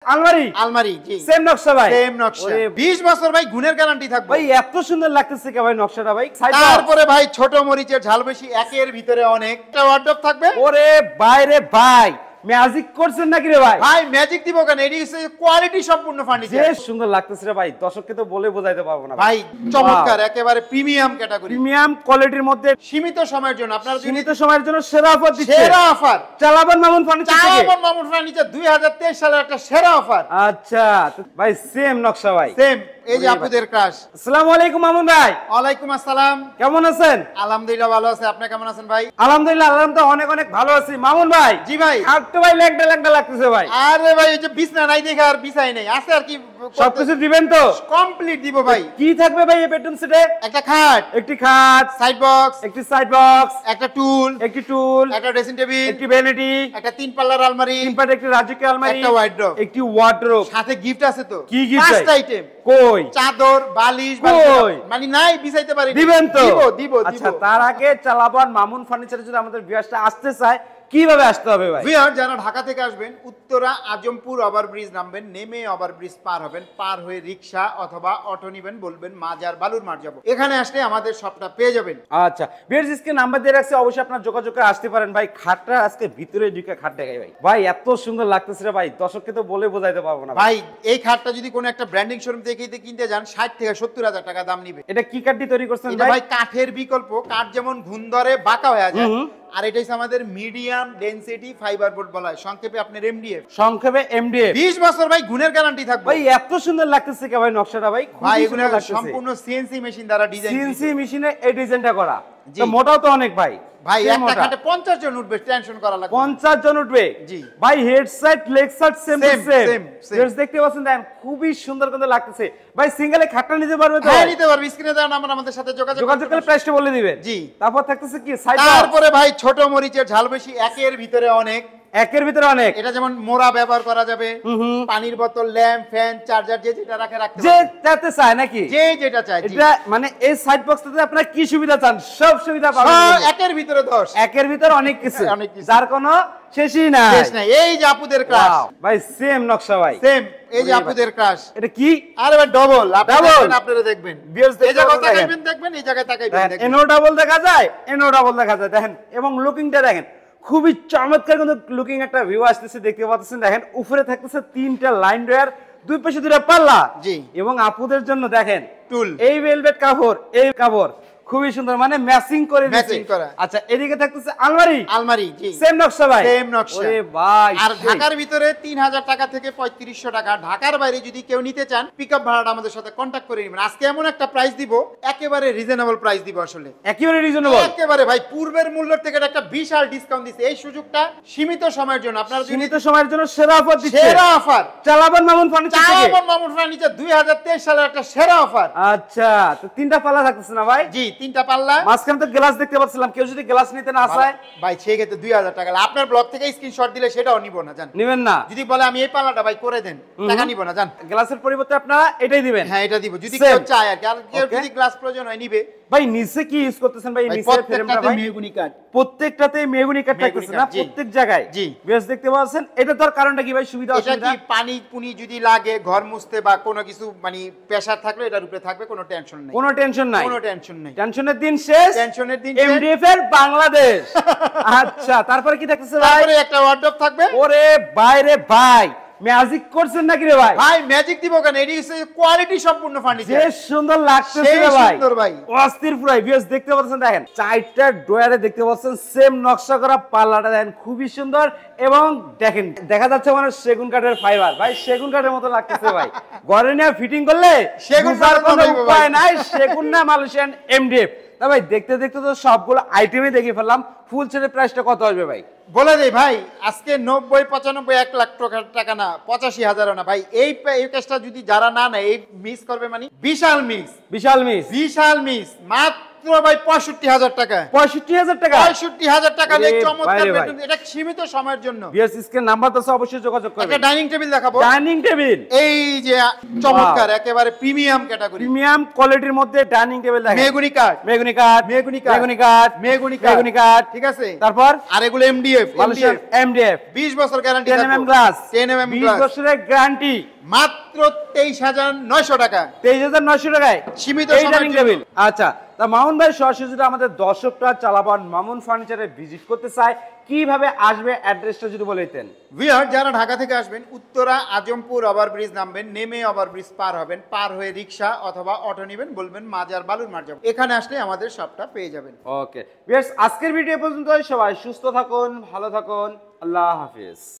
আলমারি আলমারি জি সেম নকশা ভাই, সেম নকশা 20 বছর ভাই গুণের গ্যারান্টি থাকবে ভাই। এত সুন্দর লাগতেছে কে ভাই নকশাটা ভাই। তারপরে ভাই ছোট মরিচের ঝাল বেশি, একের ভিতরে অনেক একটা ওয়ার্ডরোব থাকবে। ওরে বাইরে ভাই, ম্যাজিক করছেন নাকি রে ভাই? ভাই ম্যাজিক দিব কেন, এটি হচ্ছে কোয়ালিটি সম্পূর্ণ ফার্নিচার। যে সুন্দর লাগতেছে রে ভাই, দর্শককে তো বলে বোঝাইতে পারবো না ভাই। চমৎকার, একেবারে প্রিমিয়াম ক্যাটাগরি, প্রিমিয়াম কোয়ালিটির মধ্যে সীমিত সময়ের জন্য আপনারা সীমিত সময়ের জন্য সেরা অফার দিচ্ছে। সেরা অফার চালাবান মামুন ফার্নিচার থেকে। চালাবান মামুন ফার্নিচার 2023 সালের একটা সেরা অফার। আচ্ছা ভাই, সেম নকশা ভাই, সেম। এই যে আপুদের ক্রাশ। আসসালামু আলাইকুম মামুন ভাই। ওয়ালাইকুম আসসালাম। কেমন আছেন? আলহামদুলিল্লাহ ভালো আছে, আপনি কেমন আছেন ভাই? আলহামদুলিল্লাহ, আলহামদুলিল্লাহ অনেক অনেক ভালো আছি মামুন ভাই। জি ভাই। খাটতে ভাই ল্যাংটা ল্যাংটা লাগতেছে ভাই। আরে ভাই এই যে বিছনা নাই দেখে আর বিছাই নাই, আছে আর কি সবকিছু দিবেন তো? কমপ্লিট দিব ভাই। কি থাকবে ভাই এই বেডরুম সেটে? একটা খাট, একটি খাট, সাইড বক্স, একটি সাইড বক্স, একটা টুল, একটি টুল, একটা ড্রেসিং টেবিল, একটি ভ্যানিটি, একটা 3 পাল্লার আলমারি, তিন পাট একটি রাজকীয় আলমারি, একটা ওয়ার্ডরোব, একটি ওয়ার্ডরোব। সাথে গিফট আছে তো। কি গিফট? 5টা আইটেম। কই? চাদর, বালিশ, কই? মানে নাই বিছাইতে পারি। দিবেন তো? দিব। আচ্ছা, তার আগে চালাবান মামুন ফার্নিচারে যদি আমাদের ভিউয়ার্সটা আসতে চায় কিভাবে আসতে হবে ভাই? ভিউয়ার যারা ঢাকা থেকে আসবেন, উত্তরা আজমপুর ওভারব্রিজ নামবেন, নেমে ওভারব্রিজ পার হবেন, পার হয়ে রিকশা অথবা অটো নিবেন, বলবেন মাজার বালুর মাঠ যাব। এখানে আসলে আমাদের সবটা পেয়ে যাবেন। আচ্ছা, ভিউয়ার্স স্ক্রিন নাম্বার দিয়ে রাখছি, অবশ্যই আপনারা যোগাযোগ করে আসতে পারেন ভাই। খাটটা আজকে ভিতরে ঢুকে খাট দেখাই ভাই। ভাই এত সুন্দর লাগতেছে রে ভাই, দর্শককে তো বলে বোঝাইতে পারবো না ভাই। এই খাটটা যদি কোনো একটা ব্র্যান্ডিং শোরুম থেকে কিনতে যান 60 থেকে 70 হাজার টাকা দাম নিবে। এটা কি কাঠ দিয়ে তৈরি করছেন এটা ভাই? ভাই কাঠের বিকল্প, কাঠ যেমন ঘুণ ধরে বাঁকা হয়ে যায়, আর এটা হচ্ছে আমাদের মিডিয়াম ডেনসিটি ফাইবার বোর্ড বলা হয়, সংক্ষেপে আপনার এমডিএফ। সংক্ষেপে এমডিএফ। 20 বছর ভাই গুণের গ্যারান্টি থাকবে ভাই। এত সুন্দর লাগতেছে কে ভাই নকশাটা ভাই? ভাই এগুলো সম্পূর্ণ সিএনসি মেশিন দ্বারা ডিজাইন, সিএনসি মেশিনে এই ডিজাইনটা করা। তো মোটাও তো অনেক ভাই। ভাই একটা খাটে 50 জন উঠবে, টেনশন করা লাগবে 50 জন উঠবে জি ভাই। Head side leg side same same. এর দেখতে পাচ্ছেন, দেখেন খুবই সুন্দর করে লাগতেছে ভাই। সিঙ্গেলে খাটটা নিতে পারবে তো? হ্যাঁ নিতে পারবে। স্ক্রিনে দেওয়া নাম্বার আমাদের সাথে যোগাযোগ করে প্রাইসটা বলে দিবেন। জি। তারপর থাকতেছে কি সাইড। তারপরে ভাই ছোট মরিচের ঝাল বেশি, একের ভিতরে অনেক। একের ভিতরে অনেক। এটা যেমন মোড়া ব্যবহার করা যাবে, পানির বোতল, ল্যাম্প, ফ্যান, চার্জার যে যেটা রাখতে যে যাতে চায় নাকি, যে যেটা চায়। এটা মানে এই সাইড বক্সটাতে আপনারা কি সুবিধা চান সব সুবিধা পাবেন। একের ভিতরে 10, একের ভিতরে অনেক কিছু, যার কোনো শেষই নাই। শেষ নাই। এই যে আপুদের ক্রাশ ভাই, সেম নকশা ভাই, সেম। এই যে আপুদের ক্রাশ। এটা কি? আরে ভাই ডাবল, আপনারা দেখবেন। এই জায়গায় তাকাইবেন, দেখবেন এই জায়গায় তাকাইবেন, দেখবেন এনো ডাবল দেখা যায়, এনো ডাবল দেখা যায়। দেখেন এবং লুকিংটা দেখেন, খুবই চমৎকার কিন্তু লুকিং একটা ভিউ আসতেছে, দেখতে পাচ্ছেন। দেখেন উপরে থাকতেছে 3টা লাইন ডয়ার, দুই পাশে 2টা পাল্লা জি। এবং আপুদের জন্য দেখেন টুল, এই ভেলভেট কাপড়, এই কাপড় খুবই সুন্দর, মানে ম্যাচিং করে দিয়েছে। আচ্ছা, এদিকে থাকতেছে আলমারি, আলমারি জি সেম নকশা ভাই, সেম নকশা। ওরে ভাই। আর ঢাকার ভিতরে 3000 টাকা থেকে 3500 টাকা, ঢাকার বাইরে যদি কেউ নিতে চান পিকআপ ভাড়াটা আমাদের সাথে কন্টাক্ট করে নেবেন। আজকে এমন একটা প্রাইস দিব, একেবারে রিজনেবল প্রাইস দিব। আসলে একেবারে রিজনেবল, একেবারে ভাই পূর্বের মূল্যের থেকে একটা বিশাল ডিসকাউন্ট দিচ্ছে। এই সুযোগটা সীমিত সময়ের জন্য, আপনারা সীমিত সময়ের জন্য সেরা অফার দিচ্ছে। সেরা অফার চালাবান মামুন ফার্নিচার থেকে। চালাবান মামুন ফার্নিচার 2023 সালের একটা সেরা অফার। আচ্ছা, তো 3টা পাল্লা থাকতেছে না ভাই? জি 3টা পাল্লা। মাঝখানে তো গ্লাস দেখতে পাচ্ছিলাম, কেউ যদি গ্লাস নিতে না চায় ভাই সেই ক্ষেত্রে 2000 টাকা। আপনার ব্লগ থেকে স্ক্রিনশট দিলে সেটাও নিব না, জান নেবেন না। যদি বলে আমি এই পাল্লাটা ভাই করে দেন, টাকা নিব না, জান। গ্লাসের পরিবর্তে আপনারা এটাই দিবেন। হ্যাঁ এটা দিব যদি কেউ চায় আর কি। আর কেউ যদি গ্লাস প্রয়োজন হয় নিবে। ভাই নিচে কি ইউজ করতেছেন ভাই? নিচের ফ্রেমটা ভাই মেহগনি কাঠ, প্রত্যেকটাতে মেহগনি কাঠ থাকতেছে না প্রত্যেক জায়গায়? জি বেশ দেখতে পাচ্ছেন। এটা তার কারণটা কি ভাই? সুবিধা অসুবিধা? এটা কি পানি পুনি যদি লাগে ঘর মুছতে বা কোনো কিছু মানে প্রেসার থাকলে এটার উপরে থাকবে, কোনো টেনশন নাই। কোনো টেনশন নাই, কোনো টেনশন নাই। টেনশনের দিন শেষ, টেনশনের দিন এমডিএফ এর বাংলাদেশ। আচ্ছা, তারপরে কি থাকতেছে ভাই? তারপরে একটা ওয়ার্ডরোব থাকবে। ওরে বাইরে ভাই, ম্যাজিক করছেন নাকি রে ভাই? ভাই ম্যাজিক দিব কেন, এটি হচ্ছে কোয়ালিটি সম্পূর্ণ ফার্নিচার। যে সুন্দর লাগতেছে রে ভাই, সুন্দর ভাই, অস্থির পুরাই। ভিউয়ার্স দেখতে পাচ্ছেন, দেখেন 4টা ডয়ারে দেখতে পাচ্ছেন সেম নকশা করা পাল্লাটা দেখেন খুবই সুন্দর। এবং দেখেন দেখা যাচ্ছে মানে সেগুন কাঠের ফাইবার ভাই, সেগুন কাঠের মতো লাগতেছে ভাই। ঘরে নিয়ে ফিটিং করলে সেগুন কাঠের কোনো উপায় নাই, সেগুন না মালয়েশিয়ান এমডিএফ। তা ভাই দেখতে দেখতে তো সবগুলো আইটেমই দেখে ফেললাম। ফুল সেটের প্রাইসটা কত আসবে ভাই? বলে দেই ভাই, আজকে 90 95 1 লাখ টাকা না, 85,000 না ভাই। এই প্যাকেজটা যদি যারা না নেয় এই মিস করবে, মানে বিশাল মিস, বিশাল মিস, বিশাল মিস। মাত্র ভাই 65,000 টাকা। 65,000 টাকা। 65,000 টাকা এ চমৎকার ভাই রে ভাই। বেডরুম, এটা সীমিত সময়ের জন্য। ভিউয়ার্স স্ক্রিন নাম্বার তো অবশ্যই যোগাযোগ একটা করবেন। ডাইনিং টেবিল দেখাবো। ডাইনিং টেবিল এই যে চমৎকার একেবারে প্রিমিয়াম ক্যাটাগরি, প্রিমিয়াম কোয়ালিটির মধ্যে ডাইনিং টেবিল দেখেন। মেহগনি কাঠ, মেহগনি কাঠ, মেহগনি কাঠ, মেহগনি কাঠ, মেহগনি কাঠ, মেহগনি কাঠ, ঠিক আছে। তারপর আর এগুলো এমডিএফ, মালয়েশিয়ান এমডিএফ 20 বছর guarantee 10 mm glass 10 mm 20 glass, বছরের গ্যারান্টি মাত্র 23,900 টাকা। 23,900 টাকায় সীমিত এই সময়ের ডাইনিং জন্য। টেবিল। আচ্ছা, তা মামুন ভাই সরাসরি যদি আমাদের দর্শকরা চালাবান মামুন ফার্নিচারে ভিজিট করতে চায় কিভাবে আসবে, অ্যাড্রেসটা যদি বলে দিতেন। ভিউয়ার যারা ঢাকা থেকে আসবেন, উত্তরা আজমপুর ওভারব্রিজ নামবেন, নেমে ওভারব্রিজ পার হবেন, পার হয়ে রিক্সা অথবা অটো নেবেন, বলবেন মাজার বালুর মার যাবো। এখানে আসলে আমাদের সবটা পেয়ে যাবেন। ওকে ভিউয়ার্স, আজকের ভিডিও পর্যন্ত। সবাই সুস্থ থাকুন, ভালো থাকুন, আল্লাহ হাফেজ।